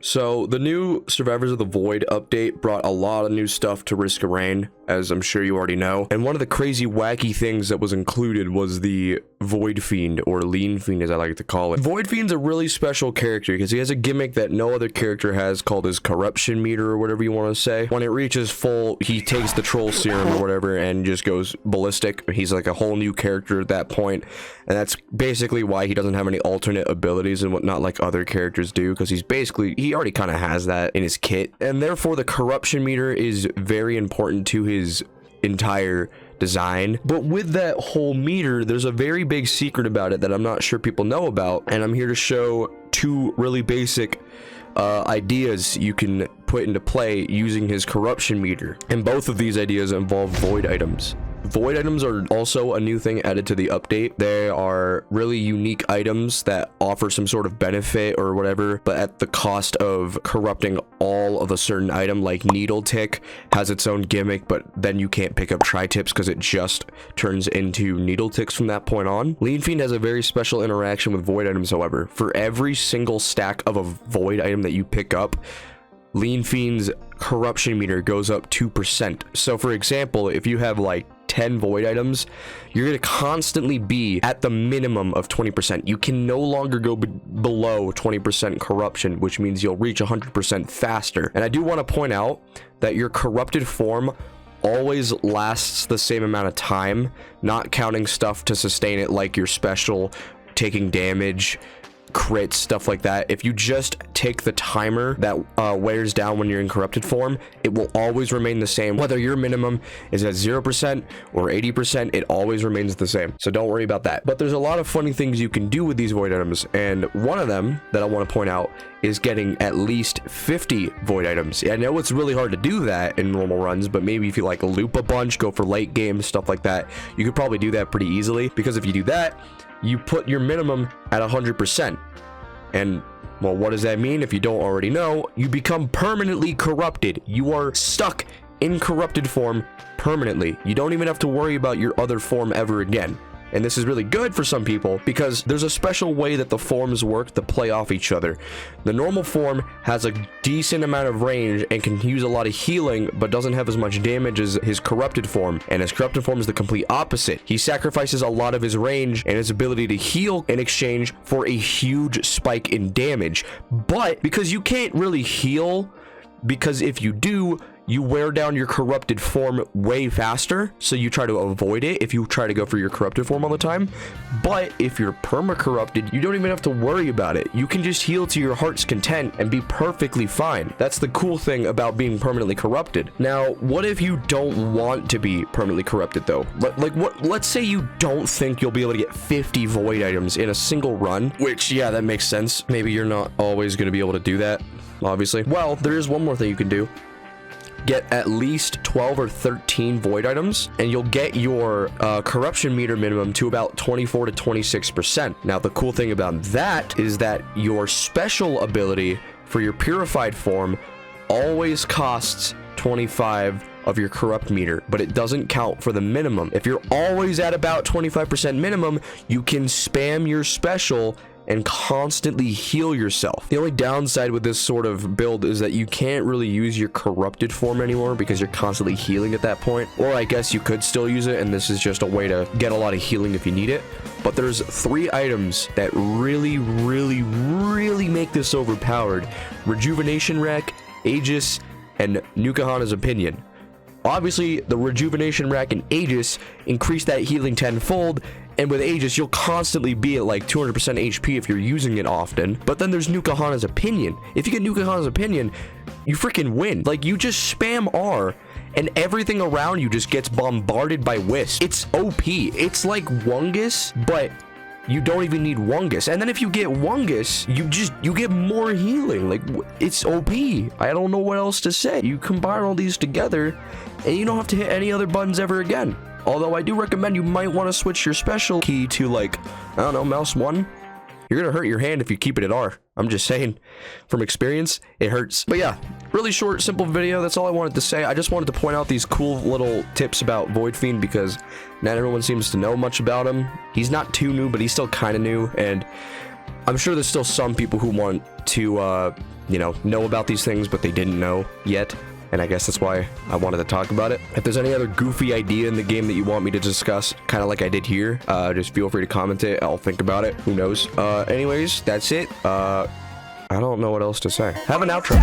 So the new Survivors of the Void update brought a lot of new stuff to Risk of Rain, as I'm sure you already know. And one of the crazy wacky things that was included was the Void Fiend, or Lean Fiend as I like to call it. Void Fiend's a really special character because he has a gimmick that no other character has called his corruption meter, or whatever you want to say. When it reaches full, he takes the troll serum or whatever and just goes ballistic. He's like a whole new character at that point, and that's basically why he doesn't have any alternate abilities and whatnot like other characters do, because he already kind of has that in his kit, and therefore the corruption meter is very important to his entire design. But with that whole meter, there's a very big secret about it that I'm not sure people know about, and I'm here to show two really basic ideas you can put into play using his corruption meter, and both of these ideas involve void items. Void items are also a new thing added to the update. They are really unique items that offer some sort of benefit or whatever, but at the cost of corrupting all of a certain item. Like Needle Tick has its own gimmick, but then you can't pick up tri-tips because it just turns into needle ticks from that point on. Lean Fiend has a very special interaction with void items, however. For every single stack of a void item that you pick up, Lean Fiend's corruption meter goes up 2%. So for example, if you have like 10 void items, you're going to constantly be at the minimum of 20%. You can no longer go below 20% corruption, which means you'll reach 100% faster. And I do want to point out that your corrupted form always lasts the same amount of time, not counting stuff to sustain it like your special, taking damage, crits, stuff like that. If you just take the timer that wears down when you're in corrupted form, it will always remain the same. Whether your minimum is at 0% or 80%, it always remains the same. So don't worry about that. But there's a lot of funny things you can do with these void items, and one of them that I want to point out is getting at least 50 void items. I know it's really hard to do that in normal runs, but maybe if you like loop a bunch, go for late game, stuff like that, you could probably do that pretty easily, because if you do that, you put your minimum at 100%. And, well, what does that mean? If you don't already know, you become permanently corrupted. You are stuck in corrupted form permanently. You don't even have to worry about your other form ever again. And this is really good for some people because there's a special way that the forms work to play off each other. The normal form has a decent amount of range and can use a lot of healing, but doesn't have as much damage as his corrupted form. And his corrupted form is the complete opposite. He sacrifices a lot of his range and his ability to heal in exchange for a huge spike in damage. But because you can't really heal, because if you do, you wear down your corrupted form way faster, so you try to avoid it if you try to go for your corrupted form all the time. But if you're perma-corrupted, you don't even have to worry about it. You can just heal to your heart's content and be perfectly fine. That's the cool thing about being permanently corrupted. Now, what if you don't want to be permanently corrupted, though? Let's say you don't think you'll be able to get 50 void items in a single run, which, yeah, that makes sense. Maybe you're not always going to be able to do that, obviously. Well, there is one more thing you can do. Get at least 12 or 13 void items, and you'll get your corruption meter minimum to about 24 to 26%. Now, the cool thing about that is that your special ability for your purified form always costs 25 of your corrupt meter, but it doesn't count for the minimum. If you're always at about 25% minimum, you can spam your special and constantly heal yourself. The only downside with this sort of build is that you can't really use your corrupted form anymore because you're constantly healing at that point. Or I guess you could still use it, and this is just a way to get a lot of healing if you need it. But there's 3 items that really make this overpowered: Rejuvenation Rack, Aegis, and Nukahana's Opinion. Obviously, the Rejuvenation Rack and Aegis increase that healing tenfold, and with Aegis, you'll constantly be at like 200% HP if you're using it often. But then there's Nukahana's Opinion. If you get Nukahana's Opinion, you freaking win. Like, you just spam R, and everything around you just gets bombarded by Wisp. It's OP. It's like Wungus, but you don't even need Wungus. And then if you get Wungus, you get more healing. Like, it's OP. I don't know what else to say. You combine all these together, and you don't have to hit any other buttons ever again. Although I do recommend you might want to switch your special key to, like, I don't know, mouse 1. You're gonna hurt your hand if you keep it at R. I'm just saying, from experience, it hurts. But yeah, really short, simple video. That's all I wanted to say. I just wanted to point out these cool little tips about Void Fiend because not everyone seems to know much about him. He's not too new, but he's still kind of new, and I'm sure there's still some people who want to you know about these things, but they didn't know yet. And I guess that's why I wanted to talk about it. If there's any other goofy idea in the game that you want me to discuss, kind of like I did here, just feel free to comment it. I'll think about it. Who knows? Anyways, that's it. I don't know what else to say. Have an outro.